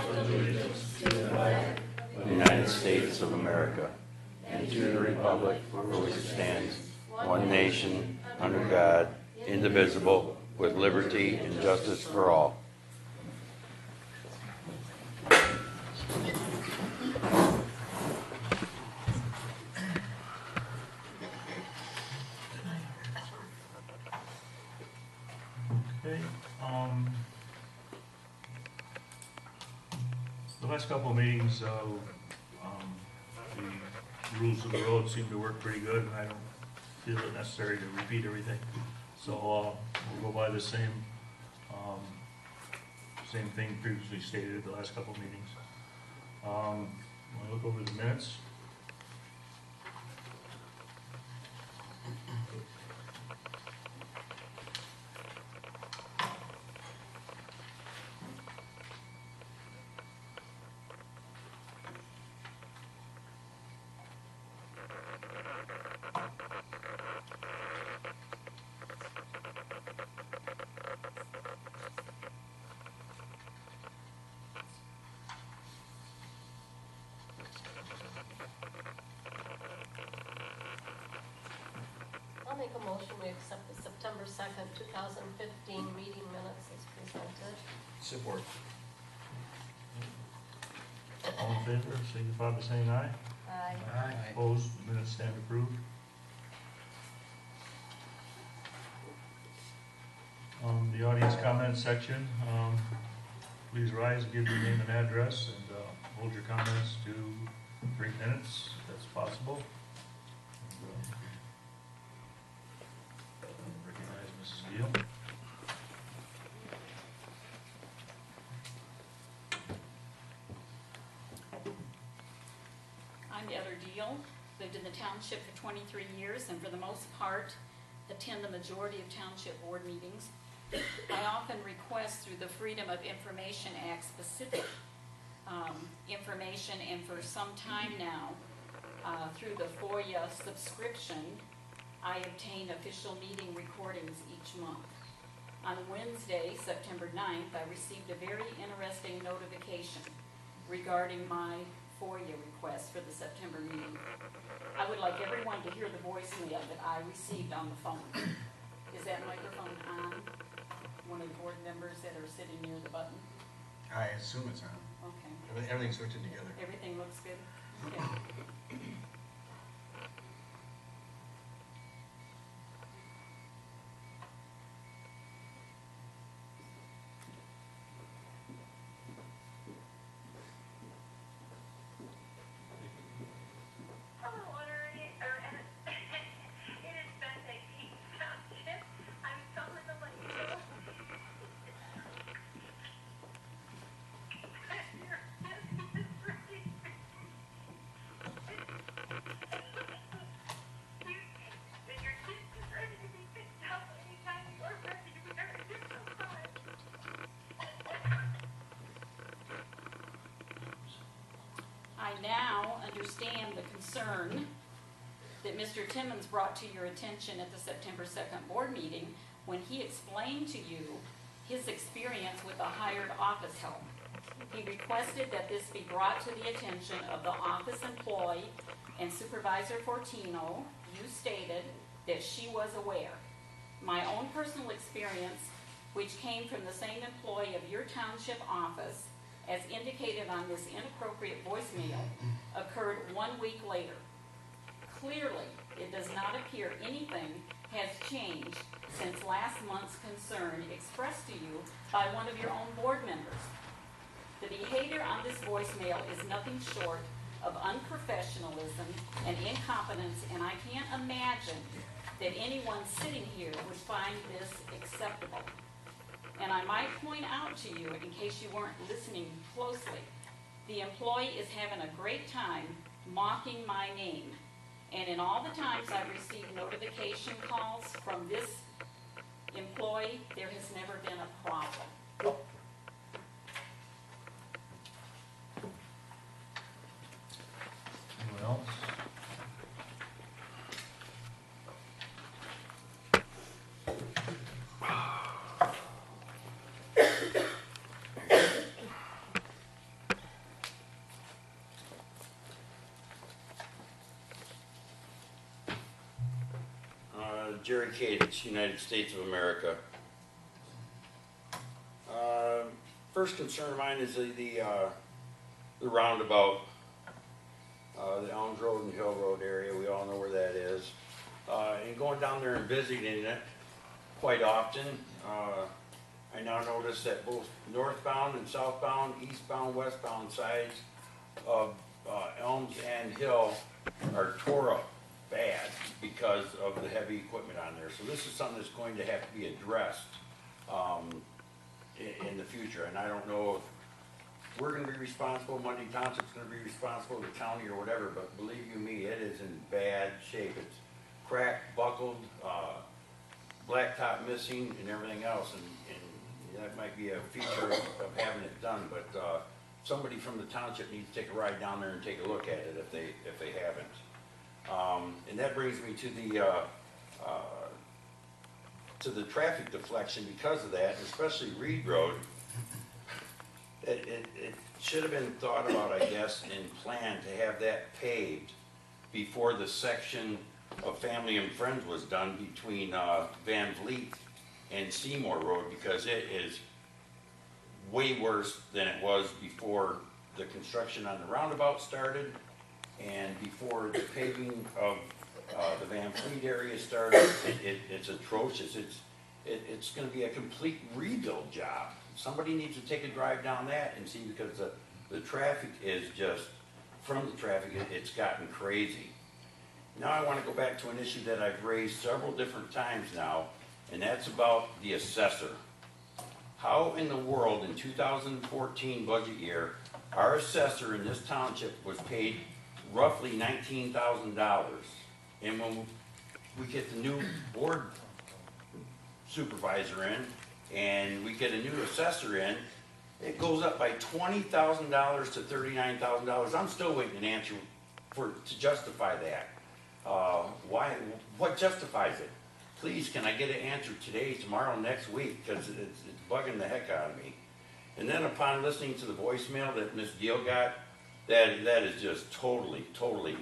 allegiance to the flag of the United States of America and to the republic for which it stands, one nation, under God, indivisible, with liberty and justice for all. Okay, the last couple of meetings, the rules of the road seem to work pretty good, and I don't feel it necessary to repeat everything. So we'll go by the same thing previously stated the last couple of meetings. When I look over the minutes, I'll make a motion we accept the September 2nd, 2015 meeting minutes as presented. Support. all in favor, signify by saying aye. Aye. Aye. Opposed, the minutes stand approved. The audience comment section, please rise, give your name and address, and hold your comments to 3 minutes, if that's possible. Recognize Mrs. Deal. I'm Heather Deal, lived in the township for 23 years and for the most part attend the majority of township board meetings. I often request through the Freedom of Information Act specific information, and for some time now through the FOIA subscription I obtain official meeting recordings each month. On Wednesday, September 9th, I received a very interesting notification regarding my FOIA request for the September meeting. I would like everyone to hear the voicemail that I received on the phone. Is that microphone on? One of the board members that are sitting near the button? I assume it's on. Okay. Everything's hooked in together. Everything looks good? Okay. I now understand the concern that Mr. Timmons brought to your attention at the September 2nd board meeting when he explained to you his experience with a hired office help. He requested that this be brought to the attention of the office employee, and Supervisor Fortino, you stated that she was aware. My own personal experience, which came from the same employee of your township office, as indicated on this inappropriate voicemail, occurred 1 week later. Clearly, it does not appear anything has changed since last month's concern expressed to you by one of your own board members. The behavior on this voicemail is nothing short of unprofessionalism and incompetence, and I can't imagine that anyone sitting here would find this acceptable. And I might point out to you, in case you weren't listening closely, the employee is having a great time mocking my name. And in all the times I've received notification calls from this employee, there has never been a problem. Anyone else? Jerry Cage, United States of America. First concern of mine is the roundabout, the Elms Road and Hill Road area. We all know where that is. And going down there and visiting it quite often, I now notice that both northbound and southbound, eastbound, westbound sides of Elms and Hill are tore up bad because of the heavy equipment on there. So this is something that's going to have to be addressed in the future. And I don't know if we're going to be responsible, Mundy Township's going to be responsible, the county or whatever, but believe you me, it is in bad shape. It's cracked, buckled, blacktop missing, and everything else. And that might be a feature of having it done, but somebody from the township needs to take a ride down there and take a look at it if they haven't. And that brings me to the traffic deflection because of that, especially Reed Road. It should have been thought about, I guess, and planned to have that paved before the section of Family and Friends was done between Van Vliet and Seymour Road, because it is way worse than it was before the construction on the roundabout started and before the paving of the Van Fleet area started. It's atrocious. It's going to be a complete rebuild job. Somebody needs to take a drive down that and see, because the traffic is just, from the traffic, it's gotten crazy. Now I want to go back to an issue that I've raised several different times now, and that's about the assessor. How in the world in 2014 budget year, our assessor in this township was paid roughly $19,000, and when we get the new board supervisor in and we get a new assessor in, it goes up by $20,000 to $39,000. I'm still waiting an answer to justify that. Why? What justifies it? Please, can I get an answer today, tomorrow, next week? Because it's bugging the heck out of me. And then upon listening to the voicemail that Ms. Gill got, that is just totally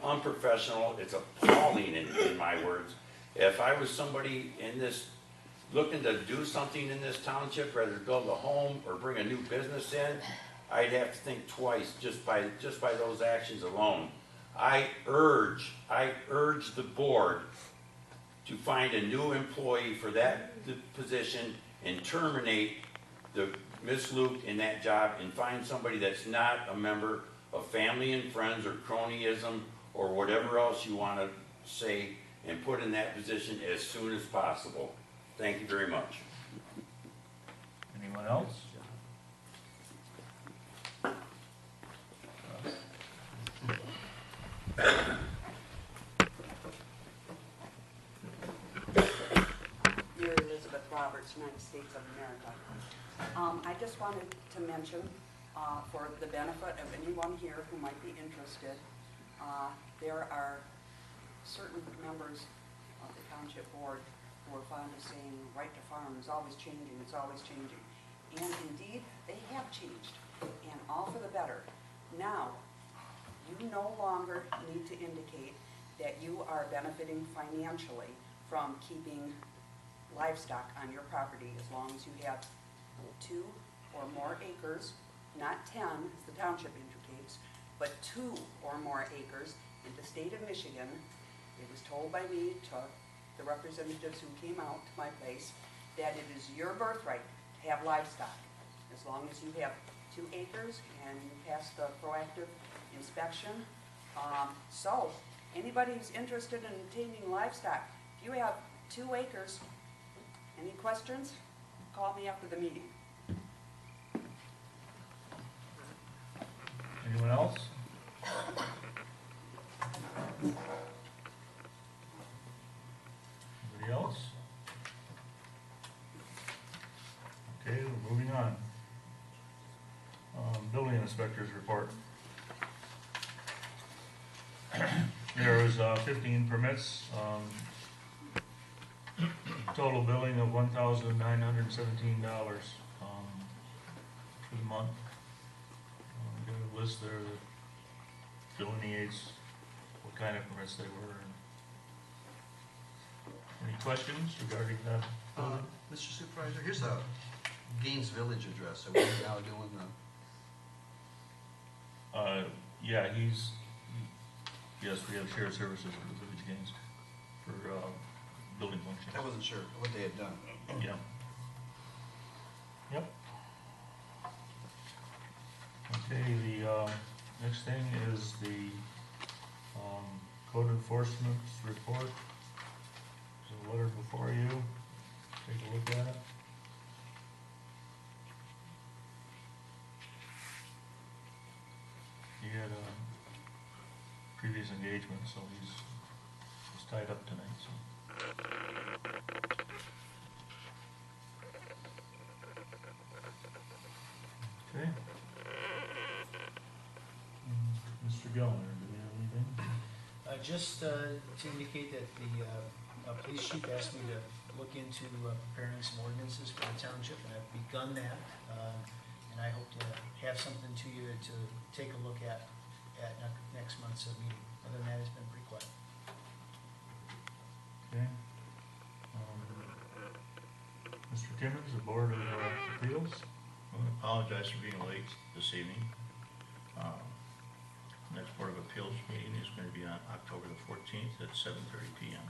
unprofessional. It's appalling in my words. If I was somebody in this looking to do something in this township, whether build a home or bring a new business in, I'd have to think twice just by those actions alone. I urge the board to find a new employee for that position and terminate Ms. Luke in that job, and find somebody that's not a member of Family and Friends or cronyism or whatever else you want to say, and put in that position as soon as possible. Thank you very much. Anyone else? You're Elizabeth Roberts, United States of America. I just wanted to mention, for the benefit of anyone here who might be interested, there are certain members of the township board who are fond of saying right to farm is always changing, it's always changing. And indeed, they have changed, and all for the better. Now, you no longer need to indicate that you are benefiting financially from keeping livestock on your property as long as you have 2 or more acres, not 10, as the township indicates, but 2 or more acres. In the state of Michigan, it was told by me to the representatives who came out to my place that it is your birthright to have livestock as long as you have 2 acres and you pass the proactive inspection. So anybody who's interested in obtaining livestock, if you have 2 acres, any questions, call me after the meeting. Anyone else? Anybody else? Okay, moving on. Building inspector's report. There was 15 permits, total billing of $1,917 for the month. Got a list there that delineates what kind of permits they were. Any questions regarding that? Mr. Supervisor, here's a Gaines Village address. Are we now doing the, Yeah, yes, we have shared services with the Village Gaines for building functions. I wasn't sure what they had done. Yeah. Yep. Okay, the next thing is the code enforcement's report. There's a letter before you. Take a look at it. He had a previous engagement, so he's tied up tonight, so. Okay. Mr. Gellner, do we have anything? Just to indicate that the police chief asked me to look into preparing some ordinances for the township, and I've begun that. And I hope to have something to you to take a look at next month's meeting. Other than that, it's been pretty quiet. Okay. Mr. Timmons, the Board of Appeals. I want to apologize for being late this evening. Next Board of Appeals meeting is going to be on October the 14th at 7:30 p.m.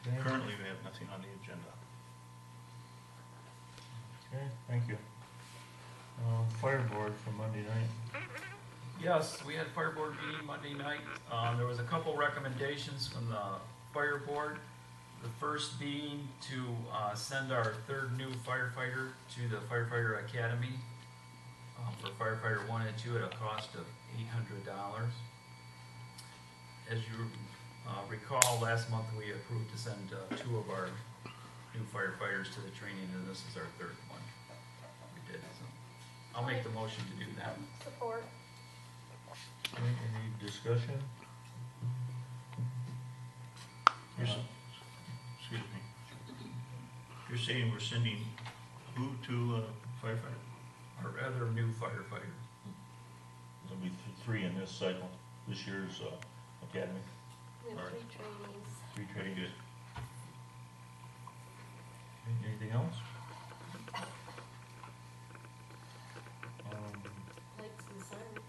Okay. Currently, we have nothing on the agenda. Okay, thank you. Fire Board for Monday night. Yes, we had a fire board meeting Monday night. There was a couple recommendations from the fire board. The first being to send our third new firefighter to the firefighter academy for firefighter 1 and 2 at a cost of $800. As you recall, last month we approved to send 2 of our new firefighters to the training, and this is our third one. We did, so I'll make the motion to do that. Support. Any discussion? Excuse me. You're saying we're sending who to firefighter? Our other new firefighter. There'll be 3 in this cycle, this year's academy. We have Alright. 3 trainees. 3 training. Good. Anything else? Lights and siren.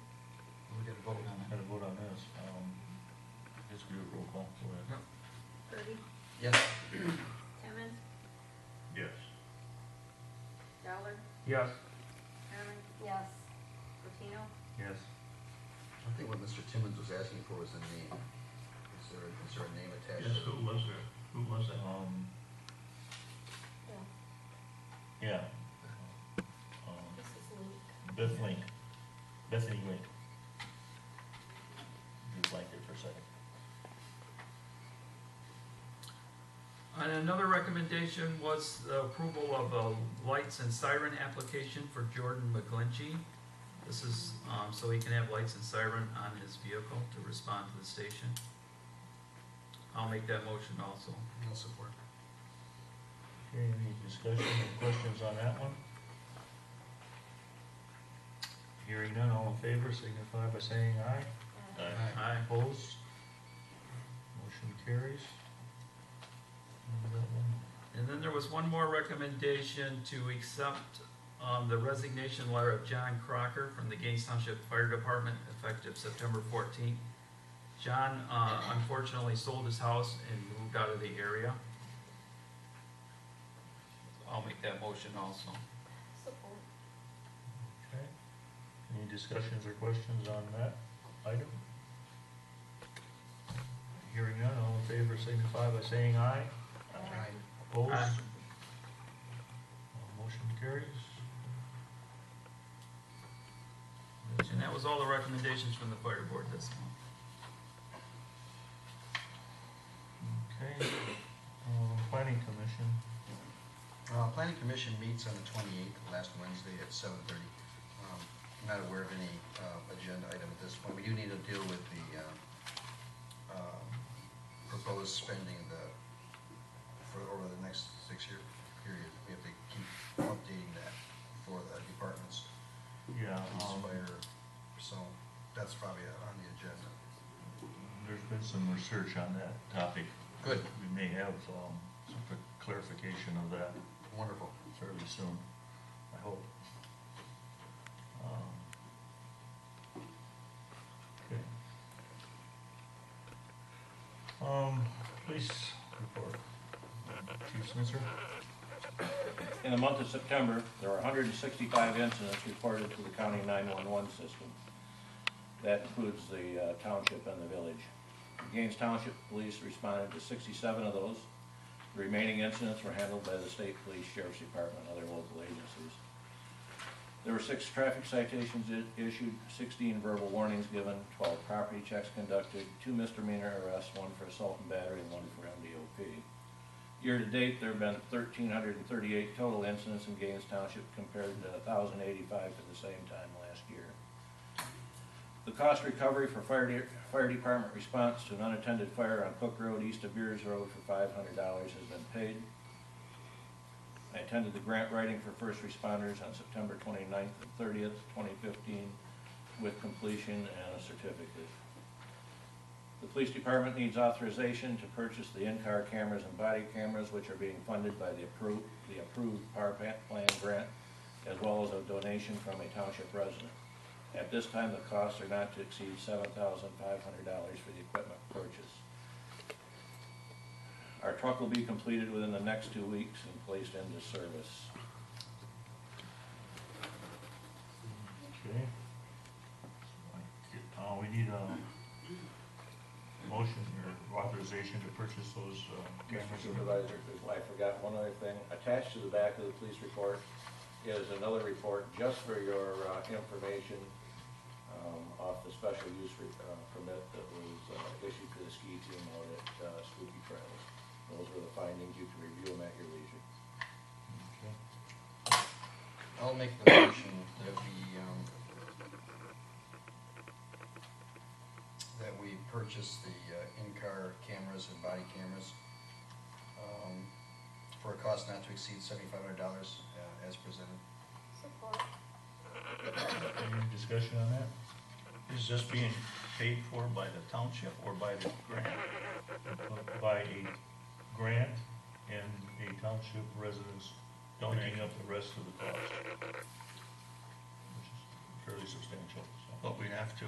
We got to vote on Got to vote on this. Let's do a roll call. Go ahead. Purdy. Yes. Timmons. Yes. Dollar. Yes. Herman. Yes. Patino. Yes. I think what Mr. Timmons was asking for was a name. Is there a name attached? Yes, who was there? Who was that? Yeah. This is Luke. Beth Link. Bethany Link. You blank there for a second. And another recommendation was the approval of a lights and siren application for Jordan McGlinchey. This is so he can have lights and siren on his vehicle to respond to the station. I'll make that motion also. No support. Okay, any discussion or questions on that one? Hearing none, all in favor signify by saying aye. Aye. Opposed? Motion carries. And that one. And then there was one more recommendation to accept the resignation letter of John Crocker from the Gaines Township Fire Department effective September 14th. John unfortunately sold his house and moved out of the area. I'll make that motion also. Support. Okay. Any discussions or questions on that item? Hearing none, all in favor signify by saying aye. Aye. Opposed? Aye. Motion carries. And that was all the recommendations from the fire board this month. Okay. Planning Commission. Planning Commission meets on the 28th, last Wednesday at 7:30. I'm not aware of any agenda item at this point. We do need to deal with the proposed spending for over the next 6-year period. We have to keep updating that for the departments. Yeah. Police, fire, so that's probably on the agenda. There's been some research on that topic. Good. We may have some clarification of that Wonderful. fairly soon, I hope. Okay. Police report. Chief Spencer? In the month of September, there were 165 incidents reported to the county 911 system. That includes the township and the village. Gaines Township Police responded to 67 of those. The remaining incidents were handled by the state police, sheriff's department, and other local agencies. There were 6 traffic citations issued, 16 verbal warnings given, 12 property checks conducted, 2 misdemeanor arrests, 1 for assault and battery, and 1 for MDOP. Year to date, there have been 1,338 total incidents in Gaines Township compared to 1,085 for the same time last year. The cost recovery for fire department response to an unattended fire on Cook Road east of Beers Road for $500 has been paid. I attended the grant writing for first responders on September 29th and 30th, 2015, with completion and a certificate. The police department needs authorization to purchase the in-car cameras and body cameras, which are being funded by the approved power plan grant, as well as a donation from a township resident. At this time, the costs are not to exceed $7,500 for the equipment purchase. Our truck will be completed within the next 2 weeks and placed into service. Okay. We need a motion or authorization to purchase those Mr. cameras. Supervisor, I forgot one other thing. Attached to the back of the police report is another report just for your information off the special use permit that was issued to the ski team out at Spooky Trails. Those were the findings. You can review them at your leisure. Okay. I'll make the motion that we purchase the in-car cameras and body cameras for a cost not to exceed $7,500 as presented. Support. Any discussion on that? Is this being paid for by the township or by the grant? By a grant and a township residents donating up the rest of the cost, which is fairly substantial. So. But we have to.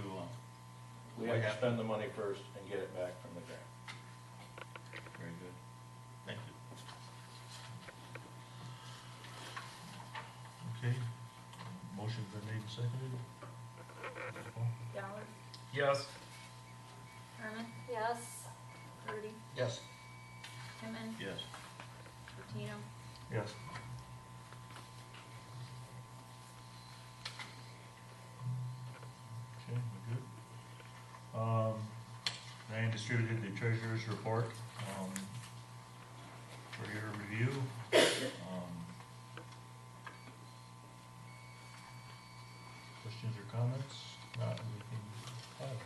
We have to spend the money first and get it back from the grant. Very good. Thank you. Okay. Motion's been made and seconded. Dollar, Yes. Herman, Yes. Rudy, Yes. Timmon, Yes. Patino. Yes. Okay, we're good. Diane distributed the treasurer's report for your review. Questions or comments? Not, we can have it.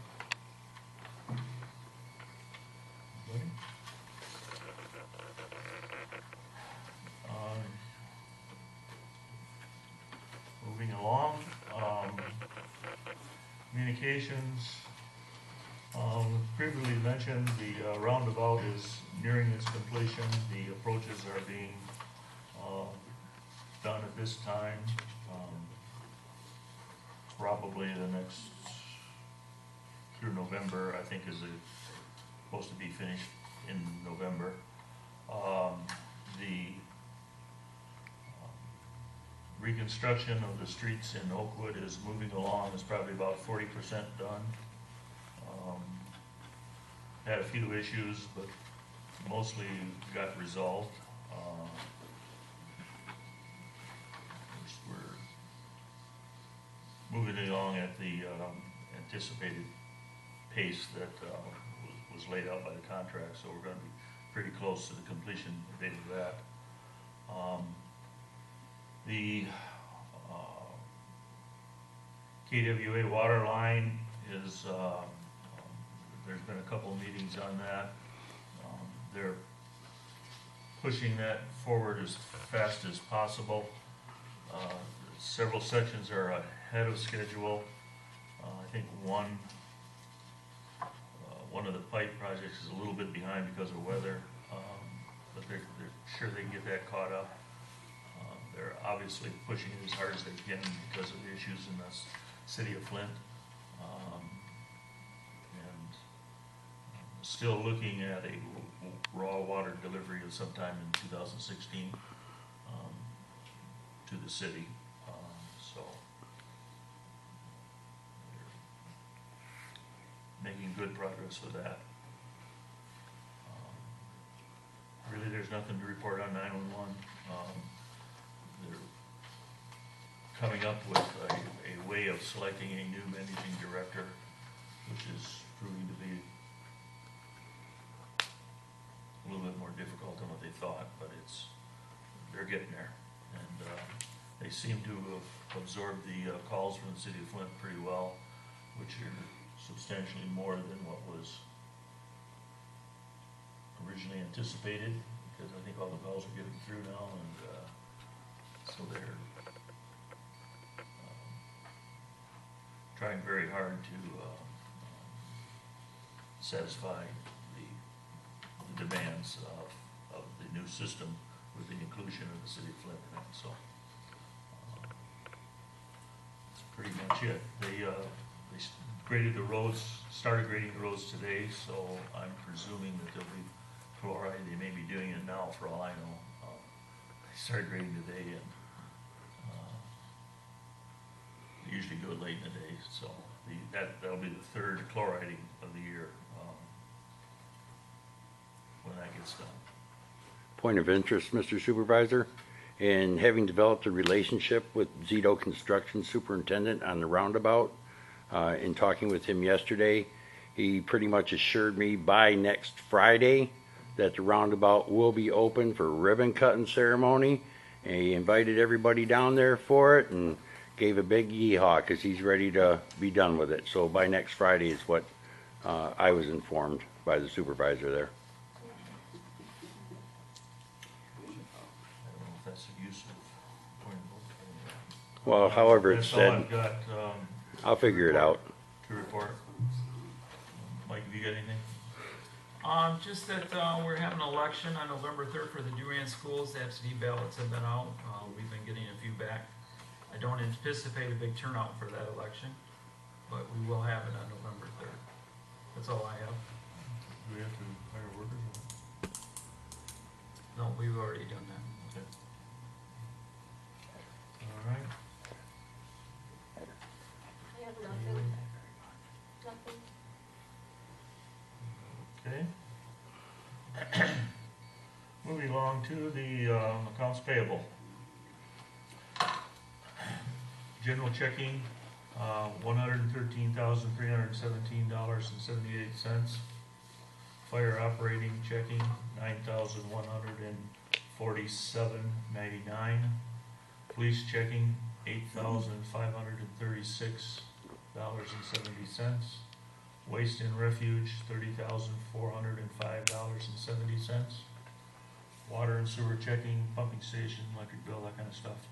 Anybody? Moving along, communications. Previously mentioned, the roundabout is nearing its completion. The approaches are being done at this time. Probably the next, through November, I think is supposed to be finished in November. The reconstruction of the streets in Oakwood is moving along. It's probably about 40% done. Had a few issues, but mostly got resolved. We're moving along at the anticipated pace that was laid out by the contract, so we're going to be pretty close to the completion date of that. The KWA water line is, there's been a couple of meetings on that. They're pushing that forward as fast as possible. Several sections are ahead of schedule. I think one one of the pipe projects is a little bit behind because of weather, but they're sure they can get that caught up. They're obviously pushing it as hard as they can because of the issues in the city of Flint. And still looking at a raw water delivery of sometime in 2016 to the city. So they're making good progress with that. Really, there's nothing to report on 911. They're coming up with a way of selecting a new managing director, which is proving to be a little bit more difficult than what they thought, but they're getting there. And they seem to have absorbed the calls from the city of Flint pretty well, which are substantially more than what was originally anticipated, because I think all the calls are getting through now, and so they're trying very hard to satisfy the demands of the new system with the inclusion of the city of Flint in it. So that's pretty much it. They graded the roads, started grading the roads today, so I'm presuming that there'll be chloride. They may be doing it now for all I know. They started grading today, and they usually do it late in the day, so that'll be the third chloriding of the year when that gets done. Point of interest, Mr. Supervisor, in having developed a relationship with Zito Construction Superintendent on the roundabout, in talking with him yesterday, he pretty much assured me by next Friday that the roundabout will be open for ribbon cutting ceremony, and he invited everybody down there for it and gave a big yeehaw because he's ready to be done with it. So by next Friday is what I was informed by the supervisor there. I don't know if that's the use of point of vote. Well, however it's That's all said, I've got I'll figure it out. to report. Mike, have you got anything? Just that, we're having an election on November 3rd for the Durant schools. The absentee ballots have been out. We've been getting a few back. I don't anticipate a big turnout for that election, but we will have it on November 3rd. That's all I have. Do we have to hire workers? No, we've already done that. Okay. All right. I have nothing. Nothing. Okay. Moving along to the accounts payable. General checking, $113,317.78. Fire operating checking, $9,147.99. Police checking, $8,536.70. Waste and refuge, $30,405.70. Water and sewer checking, pumping station, electric bill, that kind of stuff.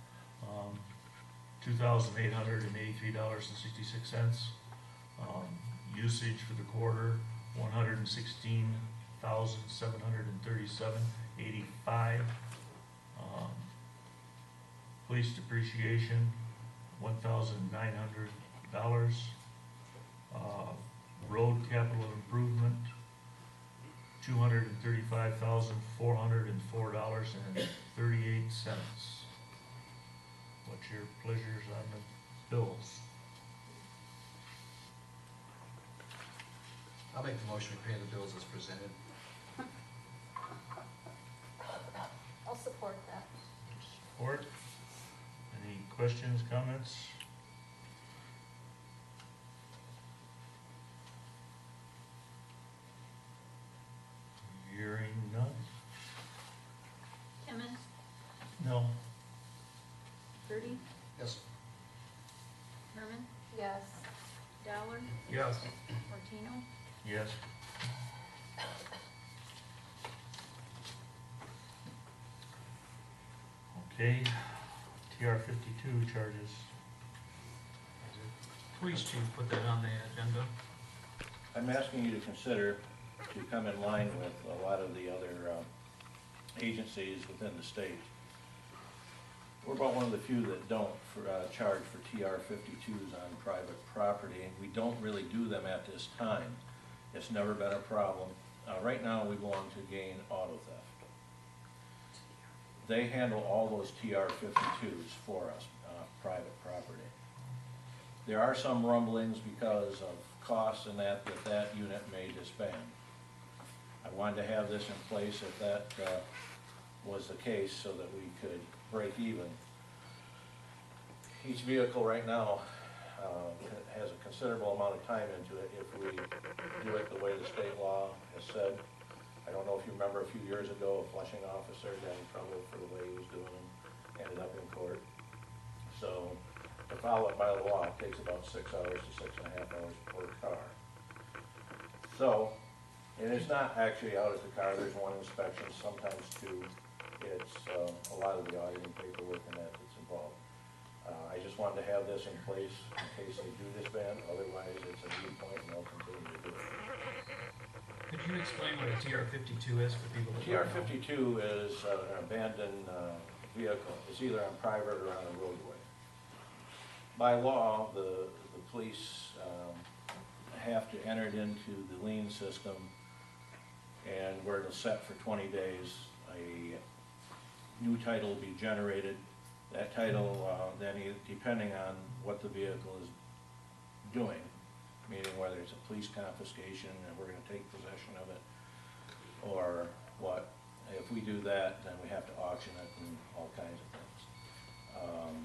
$2,883.66. Usage for the quarter, $116,737.85. Police depreciation, $1,900. Road capital improvement, $235,404.38. What's your pleasures on the bills? I'll make the motion to pay the bills as presented. I'll support that. Support? Any questions, comments? Hearing none? Timmons, No. Gertie, Yes. Herman, Yes. Dowler, Yes. Martino, Yes. Okay, TR 52 charges. Police chief put that on the agenda. I'm asking you to consider to come in line with a lot of the other agencies within the state. We're about one of the few that don't charge for TR-52s on private property, and we don't really do them at this time. It's never been a problem. Right now, we belong to Gain Auto Theft. They handle all those TR-52s for us, private property. There are some rumblings because of costs and that unit may disband. I wanted to have this in place if that was the case so that we could break even. Each vehicle right now has a considerable amount of time into it if we do it the way the state law has said. I don't know if you remember a few years ago, a Flushing officer got in trouble for the way he was doing them, ended up in court. So to follow it by the law, it takes about 6 hours to 6.5 hours per car. So, and it's not actually out at the car, there's one inspection, sometimes two. It's a lot of the auditing paperwork and that's involved. I just wanted to have this in place in case they do disband, otherwise it's a moot point and they'll continue to do it. Could you explain what a TR-52 is for people that don't know? TR-52 is an abandoned vehicle. It's either on private or on a roadway. By law, the police have to enter it into the lien system, and where it'll set for 20 days, a new title will be generated. That title, then depending on what the vehicle is doing, meaning whether it's a police confiscation and we're going to take possession of it, or what. If we do that, then we have to auction it and all kinds of things.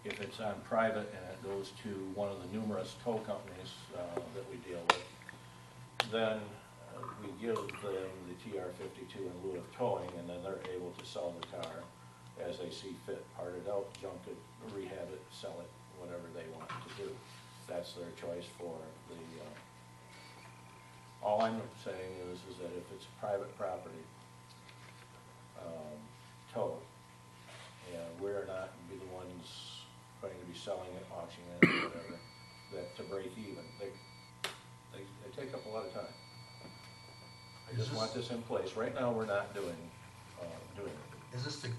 If it's on private and it goes to one of the numerous tow companies that we deal with, then we give them the TR-52 in lieu of towing, and then they're able to sell the car as they see fit, part it out, junk it, rehab it, sell it, whatever they want to do. That's their choice for the, all I'm saying is that if it's private property, towed, and we're not be the ones going to be selling it, auctioning it, or whatever, that to break even, they take up a lot of time. I just want this in place. Right now, we're not doing it. Is this to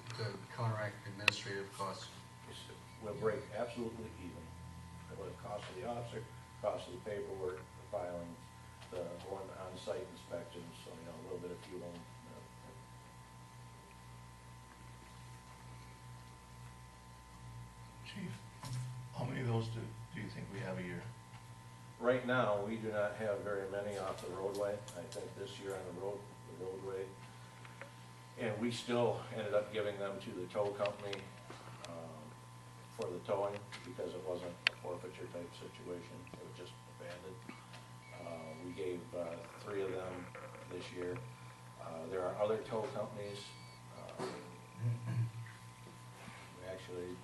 counteract administrative costs? We'll break absolutely even. The cost of the officer, cost of the paperwork, the filing, the one on-site inspections, so, you know, a little bit of fuel. Chief, how many of those do you think we have a year? Right now, we do not have very many off the roadway. I think this year on the roadway, and we still ended up giving them to the tow company for the towing because it wasn't a forfeiture type situation. It was just abandoned. We gave 3 of them this year. There are other tow companies. We actually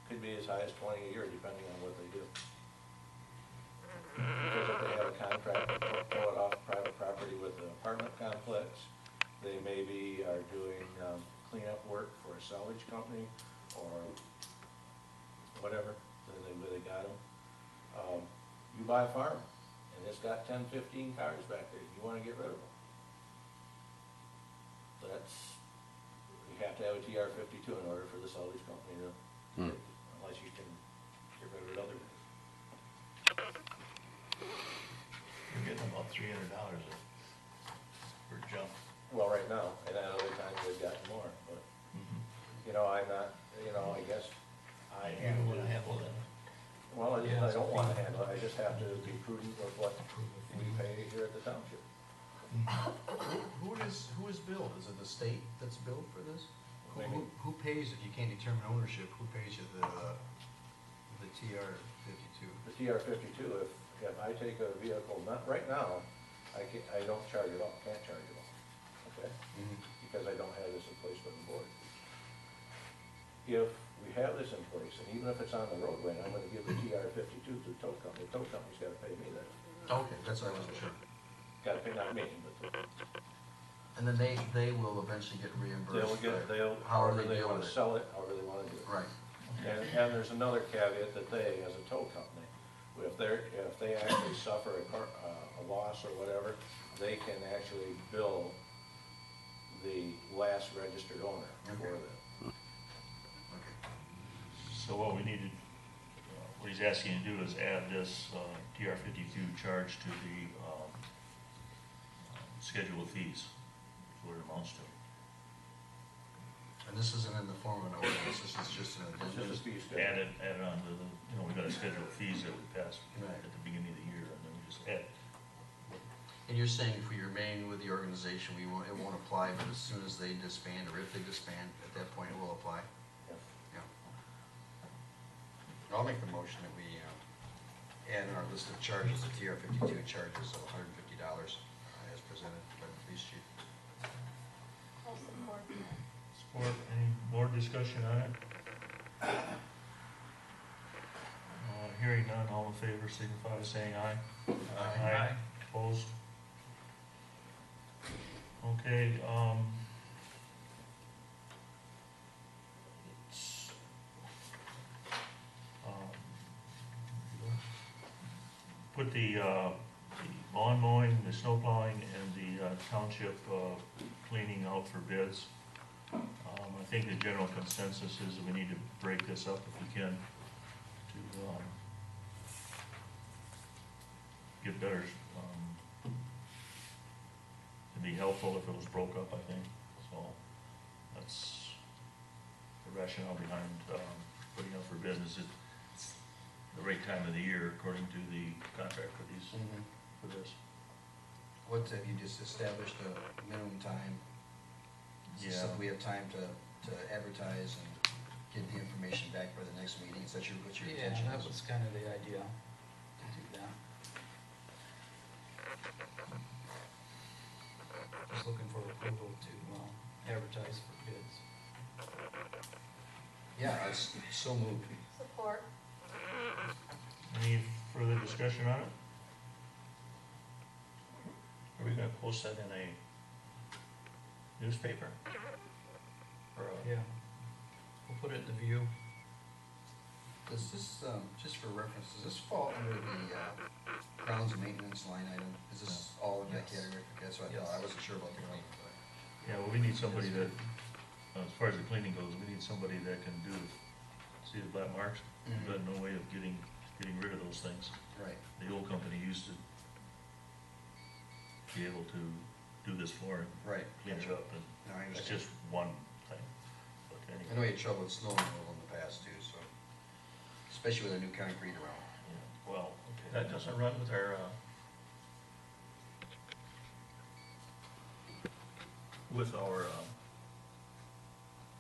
could be as high as 20 a year depending on what they do. Because if they have a contract to tow it off private property with an apartment complex, they maybe are doing cleanup work for a salvage company or whatever, they got them. You buy a farm and it's got 10, 15 cars back there, you want to get rid of them. You have to have a TR-52 in order for the salvage company to, unless you can get rid of it other ways. You're getting about $300 per jump. Well, right now, and at other times we've gotten more, but, you know, I'm not, you know, I guess I You have don't want to to, handle that. well, I don't want to handle it, I just have to be prudent with what we pay here at the township. Who is billed? Is it the state that's billed for this? Maybe. Who pays, if you can't determine ownership, who pays you the TR-52? The TR-52, if I take a vehicle, not right now, I don't charge it all, can't charge it all, okay? Because I don't have this in place by the board. If we have this in place, and even if it's on the roadway, and I'm gonna give the TR-52 to the tow company's gotta pay me that. Okay, that's what I wasn't sure. Gotta pay, not me, but And then they will eventually get reimbursed. however they wanna sell it, however they wanna do it. Right. And there's another caveat that they, as a tow company, if they actually suffer a loss or whatever, they can actually bill the last registered owner for Okay. them. Okay. So what we needed, what he's asking you to do is add this TR 52 charge to the schedule of fees, is what it amounts to. And this isn't in the form of an ordinance, this is just an It's addendum? just a fee Add schedule. it on to the, we got a schedule of fees that we passed Right. at the beginning of the year, and then we just add. And you're saying if we remain with the organization, it won't apply, but as soon as they disband, or if they disband, at that point it will apply? Yeah. Yeah. I'll make the motion that we add in our list of charges, the TR 52 charges of $150 as presented by the police chief. I'll support that. Support, any more discussion on it? Hearing none, all in favor signify by saying aye. Aye. Opposed? Okay, it's, put the lawn mowing, the snow plowing, and the township cleaning out for bids. I think the general consensus is that we need to break this up if we can to get better, it'd be helpful if it was broke up, I think, so that's the rationale behind putting up for business. It's the right time of the year according to the contract for these, for this. What, have you just established a minimum time? Is this Yeah. something we have time to advertise and get the information back by the next meeting? Is that what's your Yeah, intention? that was kind of the idea, to do that. Just looking for approval to advertise for bids. Yeah, I so moved. Support. Any further discussion on it? Are we gonna post that in a newspaper? Or a? Yeah. We'll put it in the View. Does this, just for reference, does this fall under the grounds and maintenance line item? Is this all in that Yes. category? That's what I thought. I wasn't sure about the ground. Yeah, well, we need somebody that, as far as the cleaning goes, we need somebody that can do, see the black marks? Mhm. But no way of getting rid of those things. Right. The old company used to be able to do this flooring, Right. clean it up, and No, I that's understand. just one thing. But I know anyway, you had trouble with snow removal in the past too, so, especially with the new concrete around. yeah, well, okay. That doesn't run with our,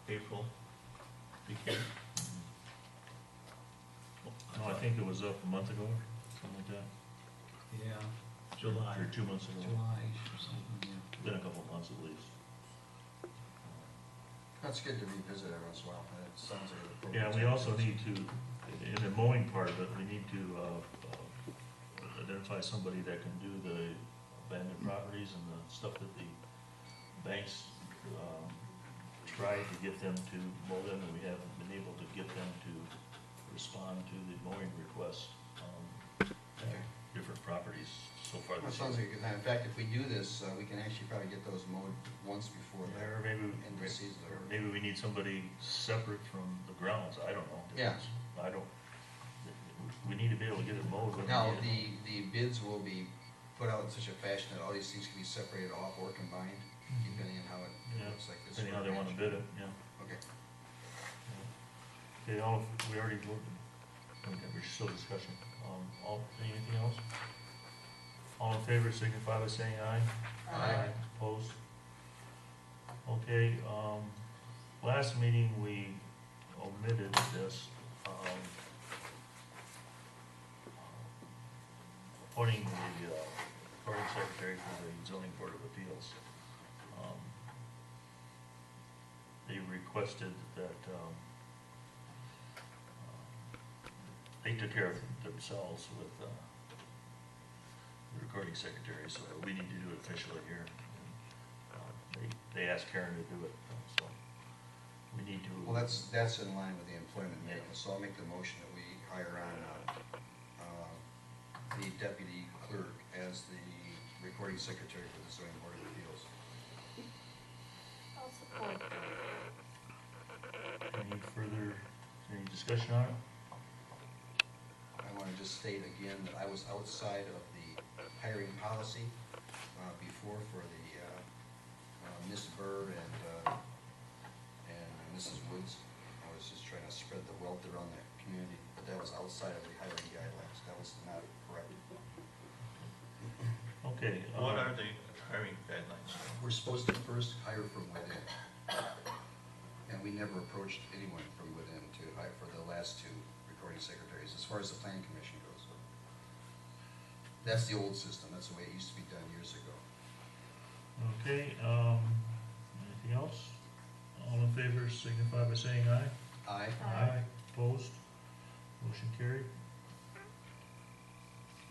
April beginning. No, I think it was up a month ago, something like that, Yeah, July. or 2 months ago. July or something, yeah. Been a couple of months at least. That's good to revisit every once in a while. It sounds like an appropriate. Yeah, we also need to, in the mowing part of it, we need to identify somebody that can do the abandoned properties and the stuff that the banks tried to get them to mow them, and we haven't been able to get them to respond to the mowing requests at different properties so far That this sounds year. like a good time. In fact, if we do this, we can actually probably get those mowed once before the Or maybe, end of the season. or maybe we need somebody separate from the grounds, I don't know. Yeah. I don't, we need to be able to get it mowed when we Now, need it. the bids will be put out in such a fashion that all these things can be separated off or combined, depending on how it Yeah, looks like this. depending how they wanna bid it, yeah. Okay. Okay, we already voted, okay, we're still discussing, anything else? All in favor signify by saying aye. Aye. Opposed? Okay, last meeting we omitted this, appointing the, recording secretary for the zoning board of appeals. They requested that, they took care of it themselves with, the recording secretary, so we need to do it officially here. They asked Karen to do it, so we need to. Well, that's in line with the employment manual, so I'll make the motion that we hire on, the deputy clerk as the recording secretary for the zoning board of appeals. I'll support that. Any discussion on it? I want to just state again that I was outside of the hiring policy before for the Ms. Burr and Mrs. Woods. I was just trying to spread the wealth around the community, but that was outside of the hiring guidelines. That was not correct. Okay. What are the hiring guidelines? We're supposed to first hire from within, and we never approached anyone from within to hire for the last two recording secretaries, as far as the planning commission goes. That's the old system. That's the way it used to be done years ago. Okay, anything else? All in favor signify by saying aye. Aye. Aye. Opposed? Motion carried.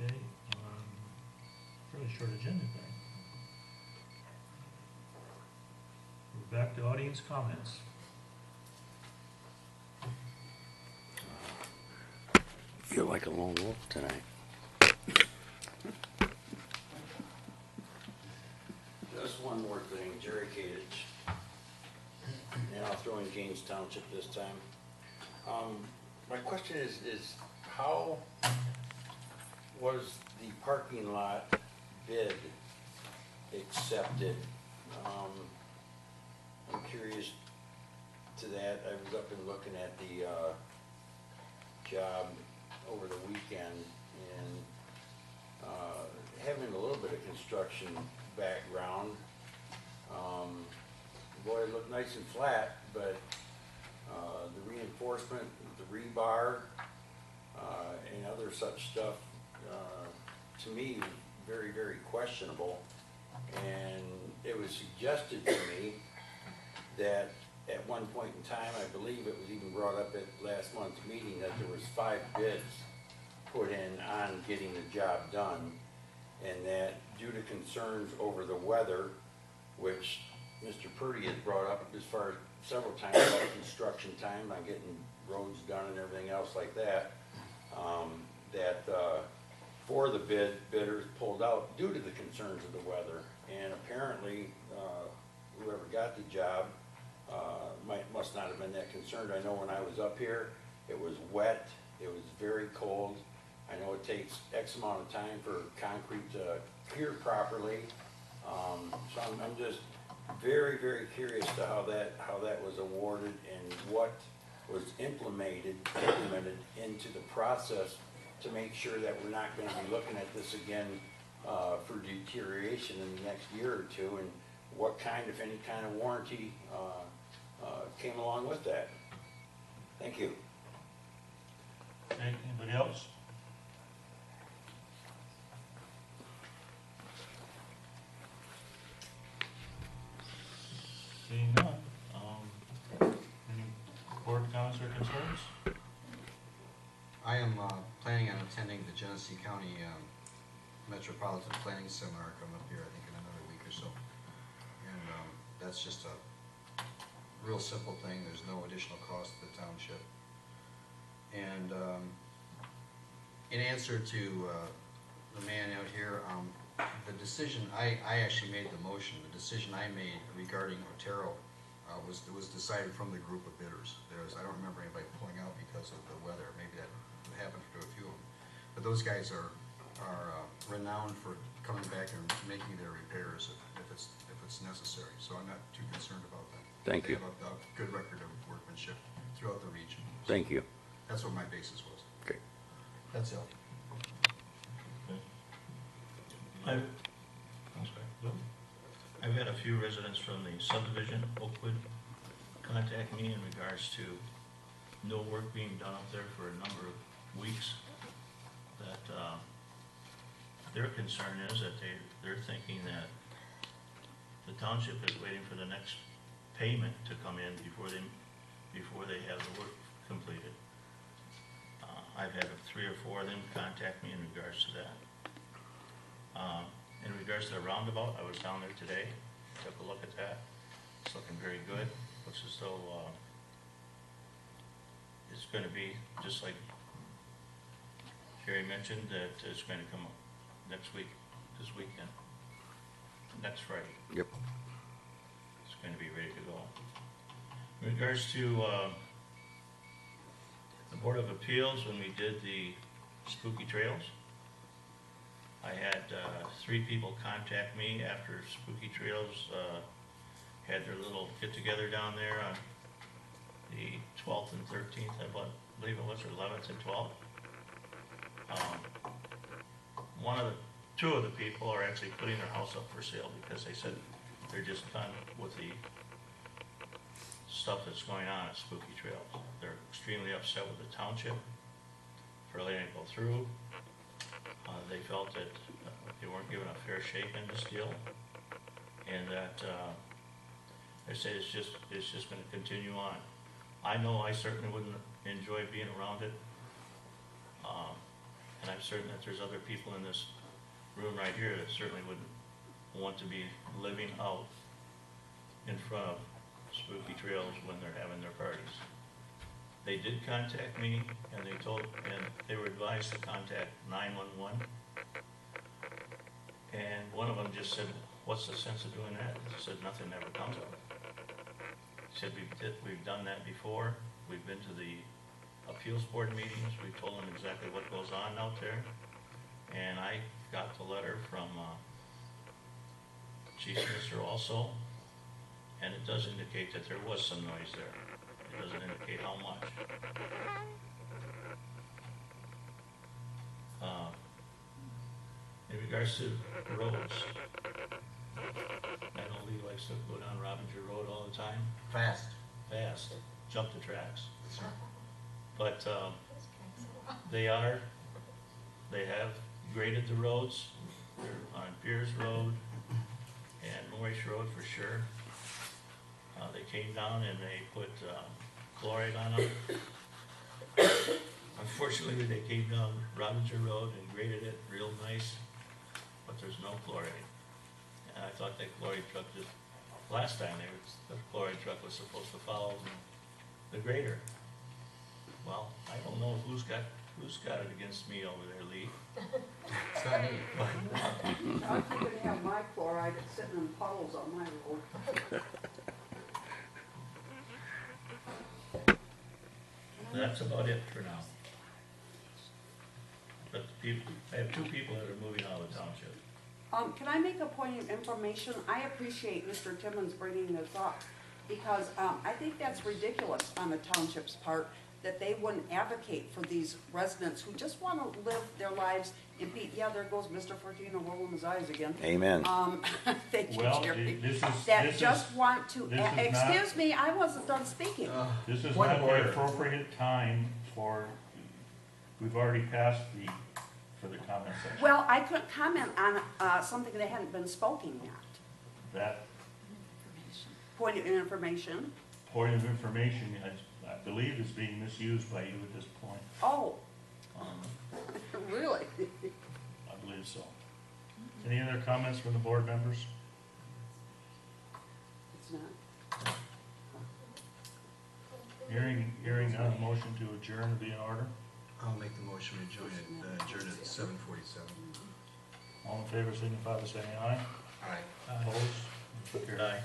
Okay, fairly short agenda tonight. We're back to audience comments. Feel like a lone wolf tonight. Just one more thing, Jerry Kadich, and I'll throw in Gaines Township this time. My question is how was the parking lot bid accepted? I'm curious to that. I was up and looking at the job over the weekend, and having a little bit of construction background, boy, it looked nice and flat, but the reinforcement, the rebar, and other such stuff, to me, very, very questionable. And it was suggested to me that at one point in time, I believe it was even brought up at last month's meeting, that there was 5 bids put in on getting the job done, and that due to concerns over the weather, which Mr. Purdy has brought up as far as several times about construction time, on getting roads done and everything else like that, that 4 of the bidders pulled out due to the concerns of the weather. And apparently, whoever got the job must not have been that concerned. I know when I was up here, it was wet, it was very cold. I know it takes X amount of time for concrete to cure properly. So I'm just very, very curious to how that was awarded and what was implemented into the process to make sure that we're not going to be looking at this again for deterioration in the next year or two, and what kind, if any kind of warranty came along with that. Thank you. Okay, anybody else? Seeing none, any board comments or concerns? I am planning on attending the Genesee County Metropolitan Planning Seminar coming up here, I think in another week or so. And that's just a real simple thing. There's no additional cost to the township. And in answer to the man out here, the decision, I actually made the motion. The decision I made regarding Otero was decided from the group of bidders. I don't remember anybody pulling out because of the weather. Maybe that happened to a few of them. But those guys are renowned for coming back and making their repairs if it's necessary. So I'm not too concerned about that. Thank you. They have a good record of workmanship throughout the region. Thank you. That's what my basis was. Okay. That's it. I've had a few residents from the subdivision, Oakwood, contact me in regards to no work being done up there for a number of weeks. That their concern is that they're thinking that the township is waiting for the next payment to come in before they have the work completed. I've had 3 or 4 of them contact me in regards to that. In regards to the roundabout, I was down there today, took a look at that. It's looking very good. Looks as though it's going to be just like Jerry mentioned that it's going to come up next week, this weekend, next Friday. Yep. It's going to be ready to go. In regards to the Board of Appeals, when we did the Spooky Trails, I had 3 people contact me after Spooky Trails had their little get-together down there on the 12th and 13th, I believe it was, or 11th and 12th. Two of the people are actually putting their house up for sale because they said they're just done with the stuff that's going on at Spooky Trails. They're extremely upset with the township for letting it go through. They felt that they weren't given a fair shake in this deal, and that they say it's just going to continue on. I know I certainly wouldn't enjoy being around it, and I'm certain that there's other people in this room right here that certainly wouldn't want to be living out in front of Spooky Trails when they're having their parties. They did contact me, and they were advised to contact 911. And one of them just said, "What's the sense of doing that?" He said, "Nothing ever comes of it." He said, we've done that before. We've been to the appeals board meetings. We've told them exactly what goes on out there. And I got the letter from Chief Minister also, and it does indicate that there was some noise there. It doesn't indicate how much. In regards to roads, I know Lee likes to go down Robbinger Road all the time. Fast. Jump the tracks. But they have graded the roads. They're on Pierce Road and Morris Road for sure. They came down and they put chloride on them. Unfortunately, they came down Robbinger Road and graded it real nice, but there's no chloride. And I thought that chloride truck last time the chloride truck was supposed to follow the grader. Well, I don't know who's got it against me over there, Lee. It's not me. I could have my chloride sitting in puddles on my road. That's about it for now. But I have 2 people that are moving out of the township. Can I make a point of information? I appreciate Mr. Timmons bringing this up, because I think that's ridiculous on the township's part, that they wouldn't advocate for these residents who just want to live their lives in peace. Yeah, there goes Mr. Fortino rolling his eyes again. Amen. Thank you, Well, Jerry. this Just want to, this is excuse me, I wasn't done speaking. This is Point not of the order. appropriate time we've already passed for the comment section. Well, I couldn't comment on something that hadn't been spoken yet. That Point of information. point of information, I believe, is being misused by you at this point. Oh, Um, really? I believe so. Any other comments from the board members? It's not. Hearing none, motion to adjourn would be in order. I'll make the motion to adjourn at 7:47. All in favor, signify by saying aye. All right. Opposed? Carried.